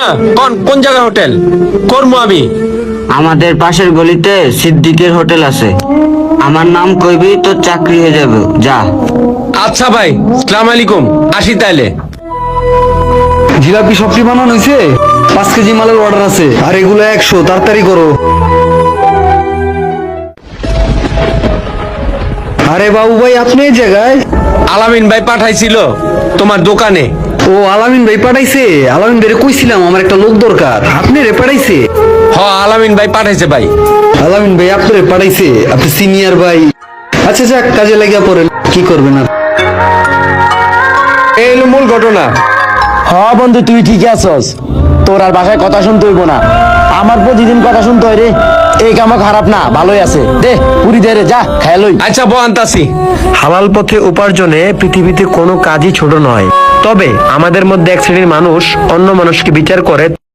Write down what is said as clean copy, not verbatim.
না কোন জায়গায় হোটেল করবো আমি? আমাদের পাশের গলিতে সিদ্দিকের হোটেল আছে, আমার নাম কইবি তোর চাকরি হয়ে যাবে, যা। আচ্ছা ভাই, আসসালামু আলাইকুম, আসি তাইলে। জিলাপি সবজি বানানো হয়েছে, 5 কেজি মালের অর্ডার আছে, আর এগুলো 100, তাড়াতাড়ি করো। আরে বাবু ভাই, আপনি এই জায়গায়? আলামিন ভাই পাঠাইছিল তোমার দোকানে। ও আলামিন ভাই পাঠাইছে? আলামিন ভাই কইছিলাম আমার একটা লোক দরকার, আপনি রে পাঠাইছে? হ, আলামিন ভাই পাঠাইছে ভাই। আলামিন ভাই আপনারে পাঠাইছে, আপনি সিনিয়র ভাই। আচ্ছা যাক, কাজে লাগিয়া পড়েন, কি করবেন আর। এই হলো মূল ঘটনা। হ বন্ধু, তুই ঠিকই আছস, তোর আর বাসায় কথা শুনতে হইব না, আমার প্রতিদিন কথা শুনতে হয় রে। এই কামও খারাপ না, ভালোই আছে, দে পুরি দে রে, যা খাই লই। আচ্ছা বউ আনতাছি। হালাল পথে উপার্জনে পৃথিবীতে কোনো কাজই ছোট নয়, তবে আমাদের মধ্যে এক শ্রেণীর মানুষ অন্য মানুষকে বিচার করে